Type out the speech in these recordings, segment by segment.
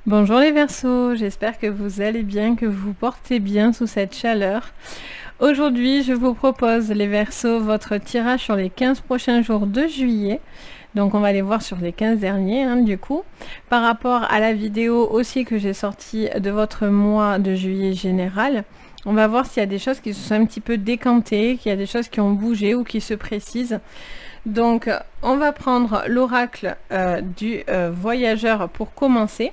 Bonjour les Verseaux, j'espère que vous allez bien, que vous vous portez bien sous cette chaleur. Aujourd'hui, je vous propose les Verseaux, votre tirage sur les 15 prochains jours de juillet. Donc on va les voir sur les 15 derniers du coup. Par rapport à la vidéo aussi que j'ai sortie de votre mois de juillet général, on va voir s'il y a des choses qui se sont un petit peu décantées, qu'il y a des choses qui ont bougé ou qui se précisent. Donc on va prendre l'oracle du voyageur pour commencer.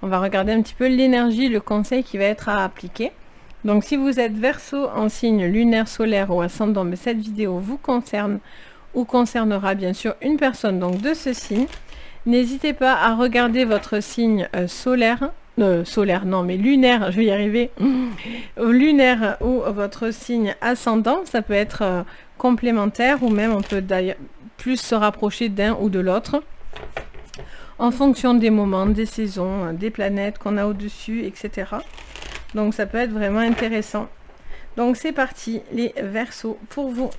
On va regarder un petit peu l'énergie, le conseil qui va être à appliquer. Donc si vous êtes Verseau en signe lunaire, solaire ou ascendant, mais cette vidéo vous concerne ou concernera bien sûr une personne donc de ce signe. N'hésitez pas à regarder votre signe solaire, lunaire, je vais y arriver, lunaire ou votre signe ascendant, ça peut être complémentaire ou même on peut d'ailleurs plus se rapprocher d'un ou de l'autre en fonction des moments, des saisons, des planètes qu'on a au-dessus, etc. Donc ça peut être vraiment intéressant. Donc c'est parti, les Verseaux, pour vous.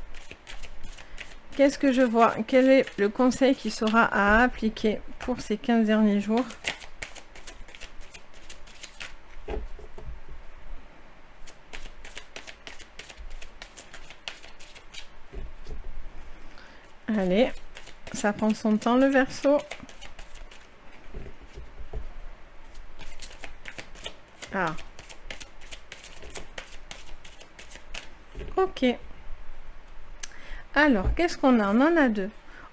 Qu'est-ce que je vois? Quel est le conseil qui sera à appliquer pour ces 15 derniers jours? Allez, ça prend son temps le Verseau. Ah. Ok. Alors, qu'est-ce qu'on a? On en a deux.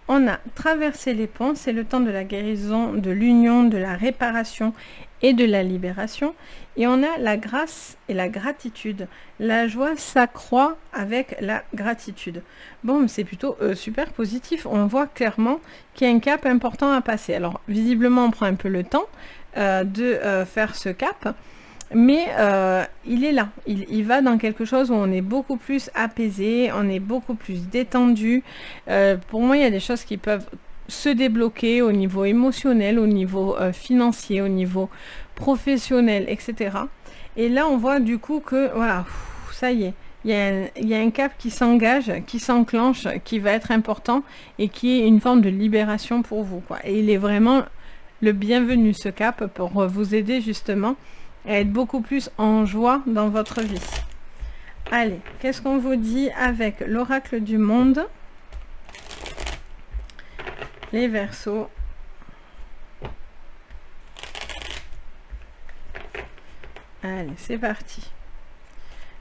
On a traversé les ponts, c'est le temps de la guérison, de l'union, de la réparation et de la libération. Et on a la grâce et la gratitude. La joie s'accroît avec la gratitude. Bon, c'est plutôt super positif. On voit clairement qu'il y a un cap important à passer. Alors, visiblement, on prend un peu le temps de faire ce cap. Mais il est là, il va dans quelque chose où on est beaucoup plus apaisé, on est beaucoup plus détendu. Pour moi, il y a des choses qui peuvent se débloquer au niveau émotionnel, au niveau financier, au niveau professionnel, etc. Et là, on voit du coup que, voilà, ça y est, il y a un cap qui s'engage, qui s'enclenche, qui va être important et qui est une forme de libération pour vous, quoi. Et il est vraiment le bienvenu, ce cap, pour vous aider justement à être beaucoup plus en joie dans votre vie. Allez, qu'est-ce qu'on vous dit avec l'oracle du monde? Les Verseaux. Allez, c'est parti.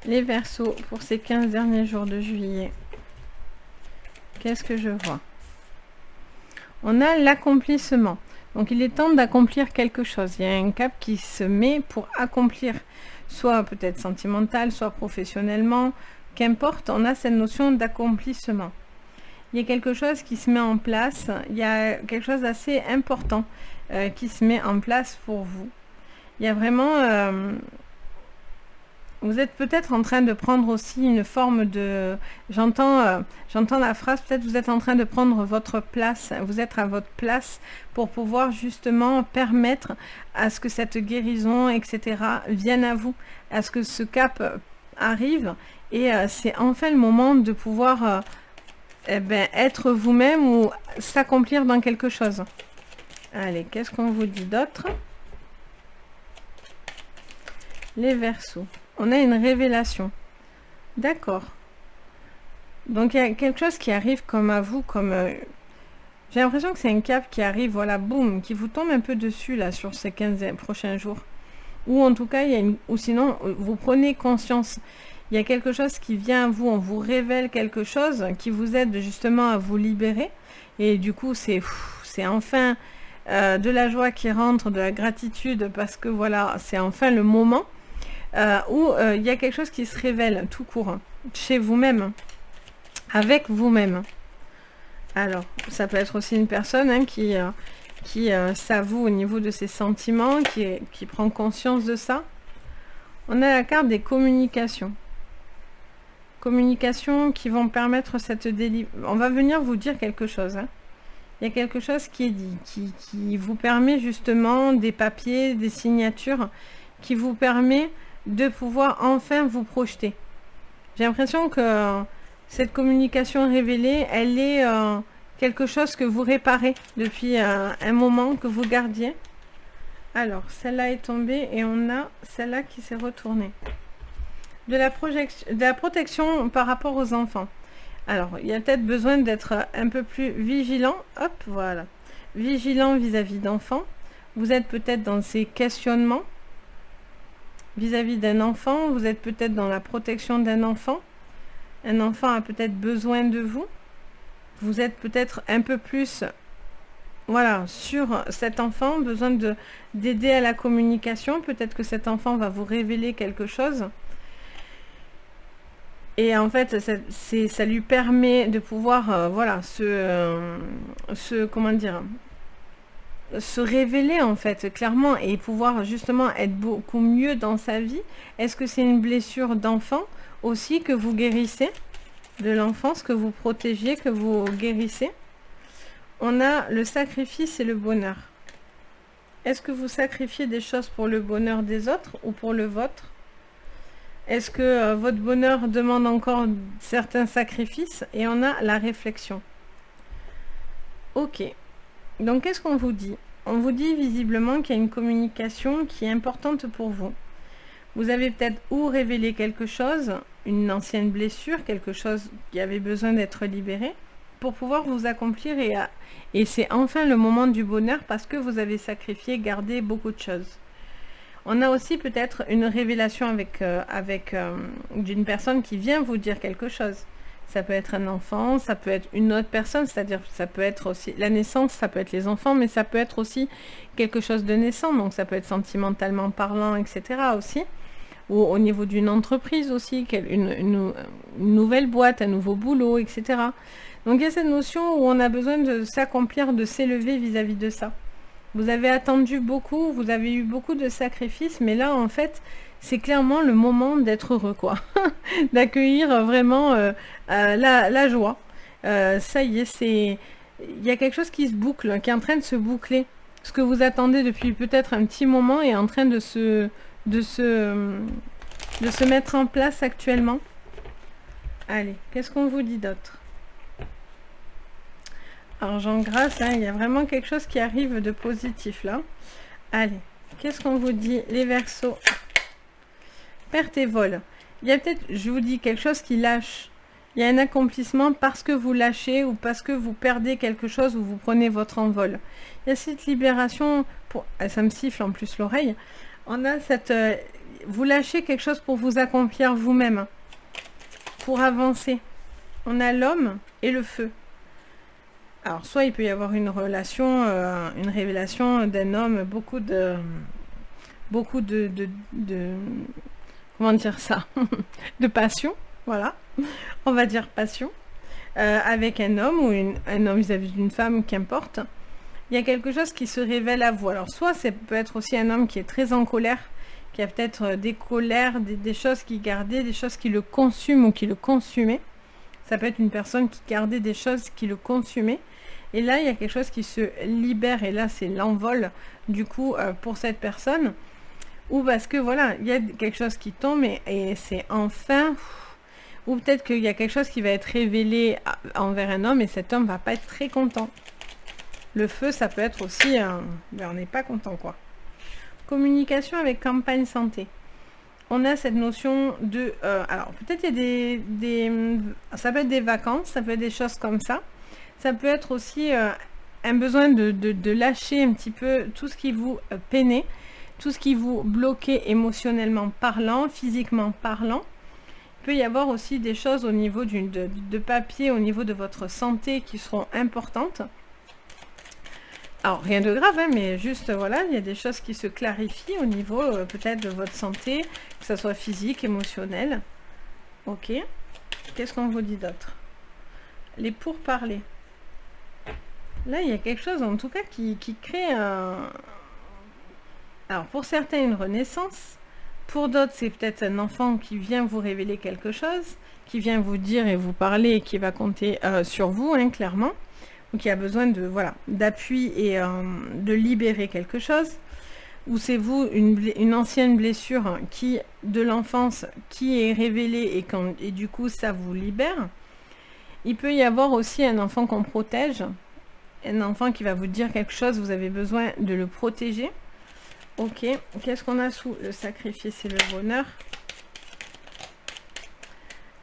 Les Verseaux pour ces 15 derniers jours de juillet. Qu'est-ce que je vois? On a l'accomplissement. Donc il est temps d'accomplir quelque chose. Il y a un cap qui se met pour accomplir, soit peut-être sentimental, soit professionnellement, qu'importe, on a cette notion d'accomplissement. Il y a quelque chose qui se met en place, il y a quelque chose d'assez important qui se met en place pour vous. Il y a vraiment... vous êtes peut-être en train de prendre aussi une forme de... J'entends la phrase, peut-être vous êtes en train de prendre votre place. Vous êtes à votre place pour pouvoir justement permettre à ce que cette guérison, etc., vienne à vous. À ce que ce cap arrive. Et c'est enfin le moment de pouvoir être vous-même ou s'accomplir dans quelque chose. Allez, qu'est-ce qu'on vous dit d'autre? Les Verseaux. On a une révélation. D'accord. Donc il y a quelque chose qui arrive comme à vous, comme... j'ai l'impression que c'est un cap qui arrive, voilà, boum, qui vous tombe un peu dessus, là, sur ces 15 prochains jours. Ou en tout cas, il y a ou sinon, vous prenez conscience. Il y a quelque chose qui vient à vous, on vous révèle quelque chose qui vous aide justement à vous libérer. Et du coup, c'est enfin de la joie qui rentre, de la gratitude, parce que voilà, c'est enfin le moment. Où il y a quelque chose qui se révèle tout court, chez vous-même, avec vous-même. Alors, ça peut être aussi une personne qui s'avoue au niveau de ses sentiments, qui prend conscience de ça. On a la carte des communications. Communications qui vont permettre cette délivrance. On va venir vous dire quelque chose. Il y a quelque chose qui est dit, qui vous permet justement des papiers, des signatures, qui vous permet de pouvoir enfin vous projeter. J'ai l'impression que cette communication révélée, elle est quelque chose que vous réparez depuis un moment, que vous gardiez. Alors, celle-là est tombée et on a celle-là qui s'est retournée. De la protection par rapport aux enfants. Alors, il y a peut-être besoin d'être un peu plus vigilant. Hop, voilà. Vigilant vis-à-vis d'enfants. Vous êtes peut-être dans ces questionnements vis-à-vis d'un enfant. Vous êtes peut-être dans la protection d'un enfant. Un enfant a peut-être besoin de vous. Vous êtes peut-être un peu plus, voilà, sur cet enfant, besoin d'aider à la communication. Peut-être que cet enfant va vous révéler quelque chose. Et en fait, ça lui permet de pouvoir, voilà, comment dire, se révéler en fait, clairement, et pouvoir justement être beaucoup mieux dans sa vie. Est-ce que c'est une blessure d'enfant aussi que vous guérissez, de l'enfance, que vous protégez, que vous guérissez? On a le sacrifice et le bonheur. Est-ce que vous sacrifiez des choses pour le bonheur des autres ou pour le vôtre? Est-ce que votre bonheur demande encore certains sacrifices? Et on a la réflexion. Ok. Donc, qu'est-ce qu'on vous dit? On vous dit visiblement qu'il y a une communication qui est importante pour vous. Vous avez peut-être ou révélé quelque chose, une ancienne blessure, quelque chose qui avait besoin d'être libéré, pour pouvoir vous accomplir. Et c'est enfin le moment du bonheur parce que vous avez sacrifié, gardé beaucoup de choses. On a aussi peut-être une révélation d'une personne qui vient vous dire quelque chose. Ça peut être un enfant, ça peut être une autre personne, c'est-à-dire ça peut être aussi la naissance, ça peut être les enfants, mais ça peut être aussi quelque chose de naissant, donc ça peut être sentimentalement parlant, etc. aussi. Ou au niveau d'une entreprise aussi, une nouvelle boîte, un nouveau boulot, etc. Donc il y a cette notion où on a besoin de s'accomplir, de s'élever vis-à-vis de ça. Vous avez attendu beaucoup, vous avez eu beaucoup de sacrifices, mais là, en fait, c'est clairement le moment d'être heureux, quoi. D'accueillir vraiment la joie. Ça y est, il y a quelque chose qui se boucle, qui est en train de se boucler. Ce que vous attendez depuis peut-être un petit moment est en train de se mettre en place actuellement. Allez, qu'est-ce qu'on vous dit d'autre? Argent grâce, hein, il y a vraiment quelque chose qui arrive de positif là. Allez, qu'est-ce qu'on vous dit, les Verseaux? Perte et vol. Il y a peut-être, je vous dis, quelque chose qui lâche. Il y a un accomplissement parce que vous lâchez ou parce que vous perdez quelque chose ou vous prenez votre envol. Il y a cette libération, ça me siffle en plus l'oreille. On a cette... vous lâchez quelque chose pour vous accomplir vous-même, pour avancer. On a l'homme et le feu. Alors, soit il peut y avoir une relation, une révélation d'un homme, beaucoup de comment dire ça, de passion, voilà, on va dire passion, avec un homme ou un homme vis-à-vis d'une femme, qu'importe. Il y a quelque chose qui se révèle à vous. Alors, soit ça peut être aussi un homme qui est très en colère, qui a peut-être des colères, des choses qui gardait, des choses qui le consument ou qui le consumaient. Ça peut être une personne qui gardait des choses qui le consumaient. Et là, il y a quelque chose qui se libère. Et là, c'est l'envol, du coup, pour cette personne. Ou parce que, voilà, il y a quelque chose qui tombe et c'est enfin... Ou peut-être qu'il y a quelque chose qui va être révélé envers un homme et cet homme va pas être très content. Le feu, ça peut être aussi... on n'est pas content, quoi. Communication avec campagne santé. On a cette notion de... alors, peut-être il y a ça peut être des vacances, ça peut être des choses comme ça. Ça peut être aussi un besoin de lâcher un petit peu tout ce qui vous peinait, tout ce qui vous bloquait émotionnellement parlant, physiquement parlant. Il peut y avoir aussi des choses au niveau de papier, au niveau de votre santé qui seront importantes. Alors, rien de grave, hein, mais juste, voilà, il y a des choses qui se clarifient au niveau peut-être de votre santé, que ce soit physique, émotionnel. Ok. Qu'est-ce qu'on vous dit d'autre? Les pourparlers. Là, il y a quelque chose, en tout cas, qui crée un... Alors, pour certains, une renaissance. Pour d'autres, c'est peut-être un enfant qui vient vous révéler quelque chose, qui vient vous dire et vous parler et qui va compter sur vous, hein, clairement. Ou qui a besoin de, voilà, d'appui et de libérer quelque chose. Ou c'est vous, une ancienne blessure de l'enfance qui est révélée et du coup, ça vous libère. Il peut y avoir aussi un enfant qu'on protège. Un enfant qui va vous dire quelque chose, vous avez besoin de le protéger. Ok, qu'est-ce qu'on a sous le sacrifice? C'est le bonheur.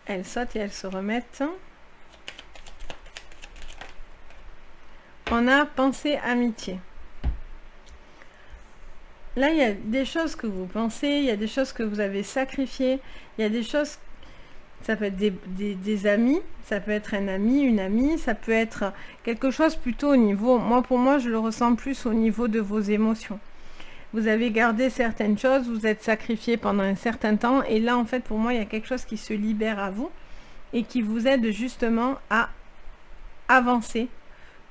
Elles sautent et elles se remettent. On a pensée amitié. Là, il y a des choses que vous pensez, il y a des choses que vous avez sacrifiées, il y a des choses, ça peut être des amis, ça peut être un ami, une amie, ça peut être quelque chose plutôt au niveau, pour moi, je le ressens plus au niveau de vos émotions. Vous avez gardé certaines choses, vous êtes sacrifié pendant un certain temps, et là, en fait, pour moi, il y a quelque chose qui se libère à vous, et qui vous aide justement à avancer,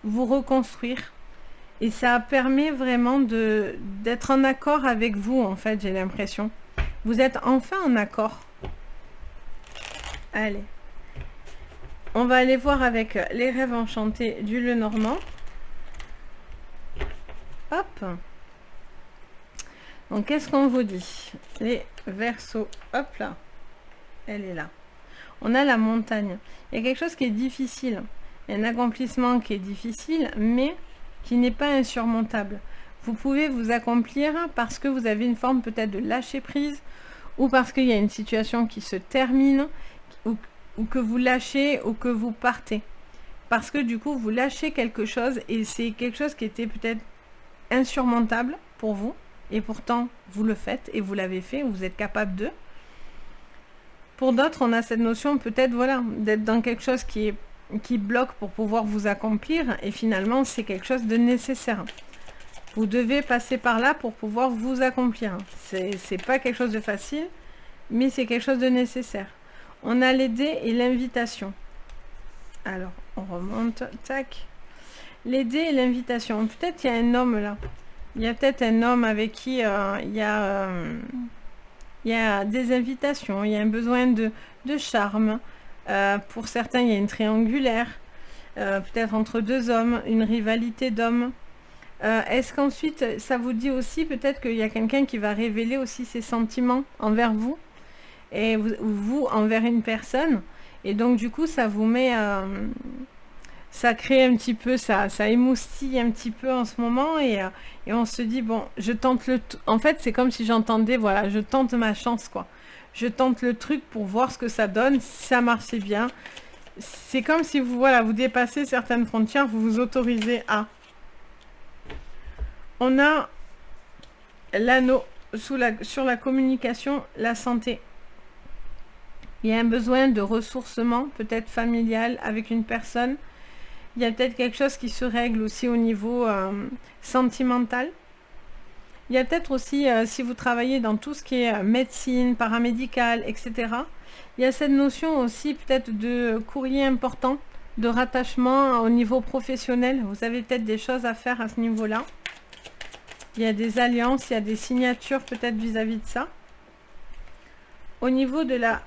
vous reconstruire. Et ça permet vraiment d'être en accord avec vous, en fait, j'ai l'impression. Vous êtes enfin en accord. Allez. On va aller voir avec les rêves enchantés du Lenormand. Hop. Donc, qu'est-ce qu'on vous dit? Les Verseaux. Hop là. Elle est là. On a la montagne. Il y a quelque chose qui est difficile. Il y a un accomplissement qui est difficile, mais qui n'est pas insurmontable. Vous pouvez vous accomplir parce que vous avez une forme peut-être de lâcher prise, ou parce qu'il y a une situation qui se termine, ou que vous lâchez, ou que vous partez. Parce que du coup, vous lâchez quelque chose, et c'est quelque chose qui était peut-être insurmontable pour vous, et pourtant, vous le faites, et vous l'avez fait, vous êtes capable de. Pour d'autres, on a cette notion peut-être, voilà, d'être dans quelque chose qui bloque pour pouvoir vous accomplir, et finalement, c'est quelque chose de nécessaire. Vous devez passer par là pour pouvoir vous accomplir. C'est pas quelque chose de facile, mais c'est quelque chose de nécessaire. On a les dés et l'invitation. Alors, on remonte, tac. Les dés et l'invitation. Peut-être il y a un homme là. Il y a peut-être un homme avec qui il y a des invitations, il y a un besoin de charme. Pour certains, il y a une triangulaire. Peut-être entre deux hommes, une rivalité d'hommes. Est-ce qu'ensuite, ça vous dit aussi peut-être qu'il y a quelqu'un qui va révéler aussi ses sentiments envers vous, et vous envers une personne, et donc du coup ça vous met, ça crée un petit peu, ça émoustille un petit peu en ce moment, et on se dit bon, je tente en fait c'est comme si j'entendais, voilà, je tente ma chance quoi, je tente le truc pour voir ce que ça donne, si ça marchait bien. C'est comme si vous, voilà, vous dépassez certaines frontières, vous vous autorisez à. On a l'anneau sur la communication, la santé. Il y a un besoin de ressourcement, peut-être familial, avec une personne. Il y a peut-être quelque chose qui se règle aussi au niveau sentimental. Il y a peut-être aussi, si vous travaillez dans tout ce qui est médecine, paramédical, etc., il y a cette notion aussi peut-être de courrier important, de rattachement au niveau professionnel. Vous avez peut-être des choses à faire à ce niveau-là. Il y a des alliances, il y a des signatures peut-être vis-à-vis de ça. Au niveau de la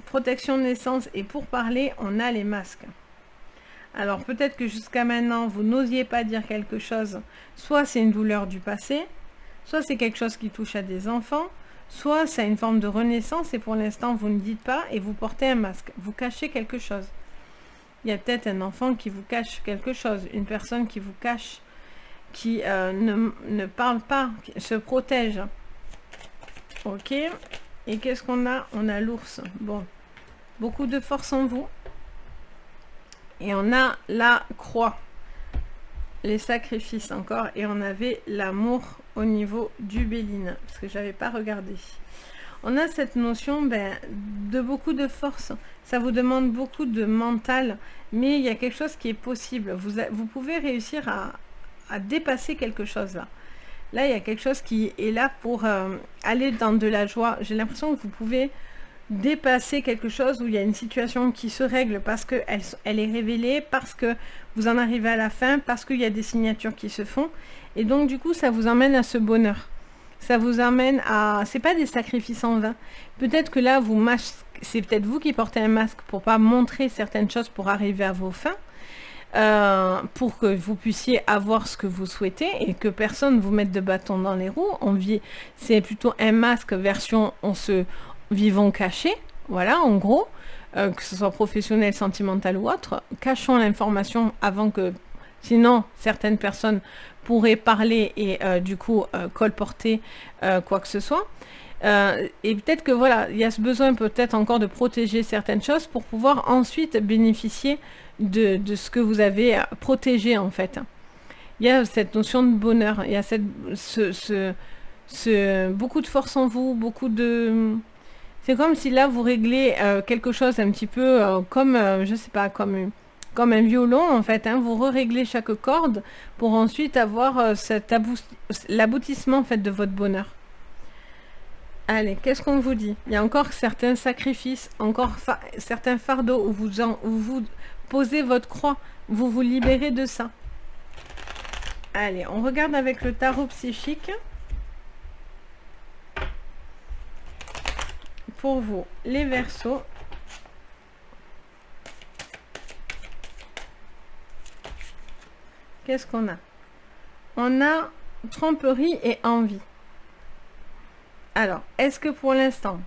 protection de naissance et pour parler, on a les masques. Alors peut-être que jusqu'à maintenant, vous n'osiez pas dire quelque chose. Soit c'est une douleur du passé, soit c'est quelque chose qui touche à des enfants, soit c'est une forme de renaissance et pour l'instant, vous ne dites pas et vous portez un masque. Vous cachez quelque chose. Il y a peut-être un enfant qui vous cache quelque chose, une personne qui vous cache, qui ne parle pas, qui se protège. Ok. Et qu'est-ce qu'on a? On a l'ours. Bon. Beaucoup de force en vous. Et on a la croix. Les sacrifices encore. Et on avait l'amour au niveau du Béline. Parce que je n'avais pas regardé. On a cette notion de beaucoup de force. Ça vous demande beaucoup de mental. Mais il y a quelque chose qui est possible. Vous pouvez réussir à dépasser quelque chose là. Là, il y a quelque chose qui est là pour aller dans de la joie. J'ai l'impression que vous pouvez dépasser quelque chose où il y a une situation qui se règle parce qu'elle est révélée, parce que vous en arrivez à la fin, parce qu'il y a des signatures qui se font. Et donc, du coup, ça vous emmène à ce bonheur. Ça vous emmène à... C'est pas des sacrifices en vain. Peut-être que là, c'est peut-être vous qui portez un masque pour pas montrer certaines choses pour arriver à vos fins. Pour que vous puissiez avoir ce que vous souhaitez et que personne vous mette de bâton dans les roues. C'est plutôt un masque version vivons cachés, voilà, en gros, que ce soit professionnel, sentimental ou autre. Cachons l'information avant que Sinon, certaines personnes pourraient parler et du coup colporter quoi que ce soit. Et peut-être que voilà, il y a ce besoin peut-être encore de protéger certaines choses pour pouvoir ensuite bénéficier de ce que vous avez protégé en fait. Il y a cette notion de bonheur, il y a beaucoup de force en vous, beaucoup de... C'est comme si là vous réglez quelque chose un petit peu comme, je sais pas, comme un violon en fait, hein. Vous réglez chaque corde pour ensuite avoir l'aboutissement en fait de votre bonheur. Allez, qu'est-ce qu'on vous dit? Il y a encore certains sacrifices, encore certains fardeaux où vous posez votre croix, vous vous libérez de ça. Allez, on regarde avec le tarot psychique. Pour vous, les Verseaux. Qu'est-ce qu'on a? On a tromperie et envie. Alors, est-ce que pour l'instant,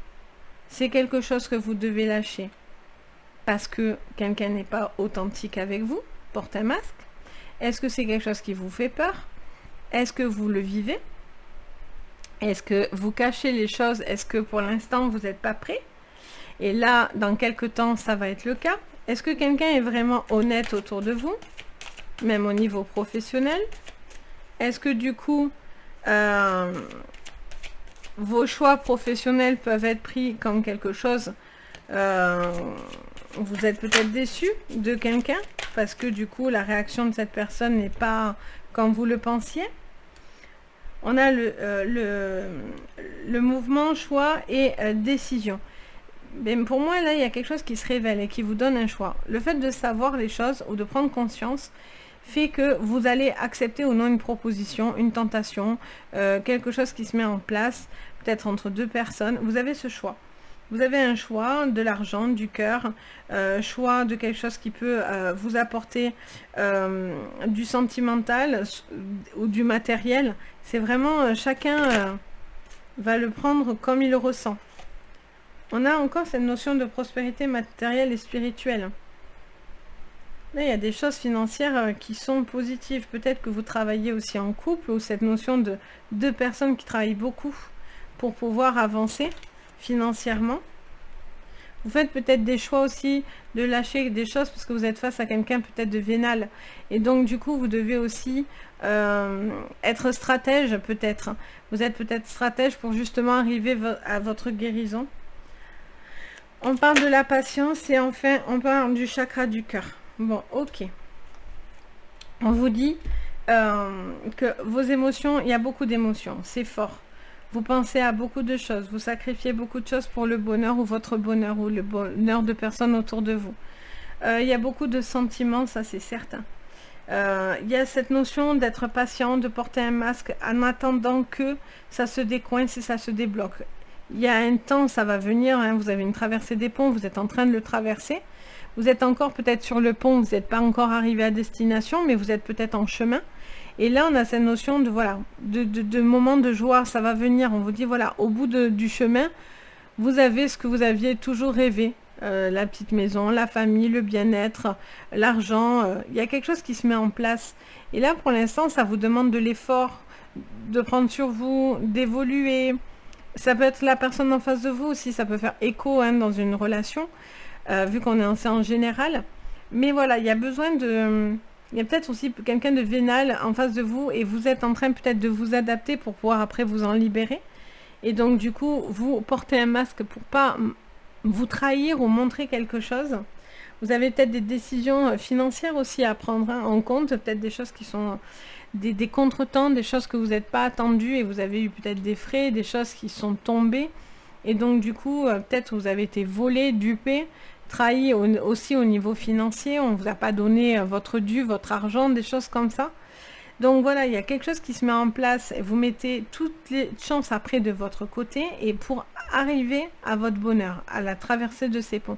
c'est quelque chose que vous devez lâcher parce que quelqu'un n'est pas authentique avec vous, porte un masque? Est-ce que c'est quelque chose qui vous fait peur? Est-ce que vous le vivez? Est-ce que vous cachez les choses? Est-ce que pour l'instant, vous n'êtes pas prêt? Et là, dans quelques temps, ça va être le cas. Est-ce que quelqu'un est vraiment honnête autour de vous, même au niveau professionnel? Est-ce que du coup, vos choix professionnels peuvent être pris comme quelque chose, vous êtes peut-être déçu de quelqu'un parce que du coup la réaction de cette personne n'est pas comme vous le pensiez. On a le mouvement choix et décision. Mais pour moi là il y a quelque chose qui se révèle et qui vous donne un choix. Le fait de savoir les choses ou de prendre conscience fait que vous allez accepter ou non une proposition, une tentation, quelque chose qui se met en place, peut-être entre deux personnes. Vous avez ce choix. Vous avez un choix de l'argent, du cœur, choix de quelque chose qui peut vous apporter du sentimental ou du matériel. C'est vraiment chacun va le prendre comme il le ressent. On a encore cette notion de prospérité matérielle et spirituelle. Là, il y a des choses financières qui sont positives. Peut-être que vous travaillez aussi en couple ou cette notion de deux personnes qui travaillent beaucoup pour pouvoir avancer financièrement. Vous faites peut-être des choix aussi de lâcher des choses parce que vous êtes face à quelqu'un peut-être de vénal. Et donc, du coup, vous devez aussi être stratège peut-être. Vous êtes peut-être stratège pour justement arriver à votre guérison. On parle de la patience et enfin, on parle du chakra du cœur. Bon, ok. On vous dit que vos émotions, il y a beaucoup d'émotions, c'est fort. Vous pensez à beaucoup de choses, vous sacrifiez beaucoup de choses pour le bonheur ou votre bonheur ou le bonheur de personnes autour de vous. Il y a beaucoup de sentiments, ça c'est certain. Il y a cette notion d'être patient, de porter un masque en attendant que ça se décoince et ça se débloque. Il y a un temps, ça va venir, hein, vous avez une traversée des ponts, vous êtes en train de le traverser. Vous êtes encore peut-être sur le pont, vous n'êtes pas encore arrivé à destination, mais vous êtes peut-être en chemin. Et là, on a cette notion de, voilà, de moment de joie, ça va venir. On vous dit, voilà, au bout du chemin, vous avez ce que vous aviez toujours rêvé. La petite maison, la famille, le bien-être, l'argent. Il y a quelque chose qui se met en place. Et là, pour l'instant, ça vous demande de l'effort, de prendre sur vous, d'évoluer. Ça peut être la personne en face de vous aussi, ça peut faire écho hein, dans une relation. Vu qu'on est en général. Mais voilà, il y a besoin de... Il y a peut-être aussi quelqu'un de vénal en face de vous et vous êtes en train peut-être de vous adapter pour pouvoir après vous en libérer. Et donc du coup, vous portez un masque pour pas vous trahir ou montrer quelque chose. Vous avez peut-être des décisions financières aussi à prendre hein, en compte, peut-être des choses qui sont des contretemps, des choses que vous n'êtes pas attendues et vous avez eu peut-être des frais, des choses qui sont tombées. Et donc du coup, peut-être vous avez été volé, dupé, trahi aussi au niveau financier, on ne vous a pas donné votre dû, votre argent, des choses comme ça. Donc voilà, il y a quelque chose qui se met en place et vous mettez toutes les chances après de votre côté et pour arriver à votre bonheur, à la traversée de ces ponts.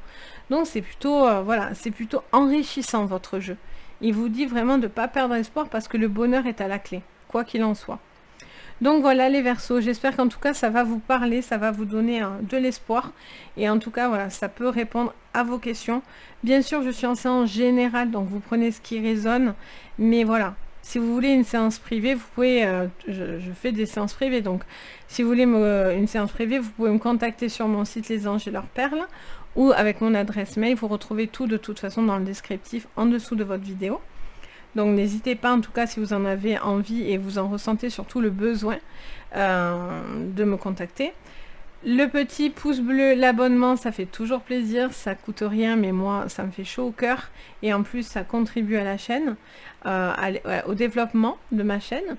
Donc c'est plutôt, voilà, c'est plutôt enrichissant votre jeu. Il vous dit vraiment de ne pas perdre espoir parce que le bonheur est à la clé, quoi qu'il en soit. Donc voilà les Verseaux, j'espère qu'en tout cas ça va vous parler, ça va vous donner de l'espoir. Et en tout cas, voilà, ça peut répondre à vos questions. Bien sûr, je suis en séance générale, donc vous prenez ce qui résonne. Mais voilà, si vous voulez une séance privée, vous pouvez... je fais des séances privées, donc si vous voulez une séance privée, vous pouvez me contacter sur mon site Les Anges et leurs perles ou avec mon adresse mail. Vous retrouvez tout de toute façon dans le descriptif en dessous de votre vidéo. Donc n'hésitez pas, en tout cas, si vous en avez envie et vous en ressentez surtout le besoin, de me contacter. Le petit pouce bleu, l'abonnement, ça fait toujours plaisir, ça coûte rien, mais moi, ça me fait chaud au cœur. Et en plus, ça contribue à la chaîne, au développement de ma chaîne.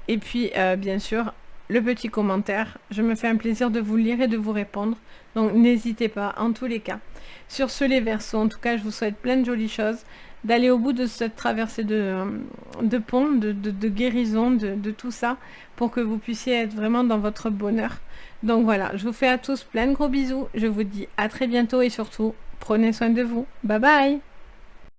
Et puis, bien sûr, le petit commentaire. Je me fais un plaisir de vous lire et de vous répondre. Donc n'hésitez pas, en tous les cas. Sur ce, les Verseaux, en tout cas, je vous souhaite plein de jolies choses, d'aller au bout de cette traversée de pont, de guérison, de tout ça, pour que vous puissiez être vraiment dans votre bonheur. Donc voilà, je vous fais à tous plein de gros bisous, je vous dis à très bientôt et surtout, prenez soin de vous. Bye bye!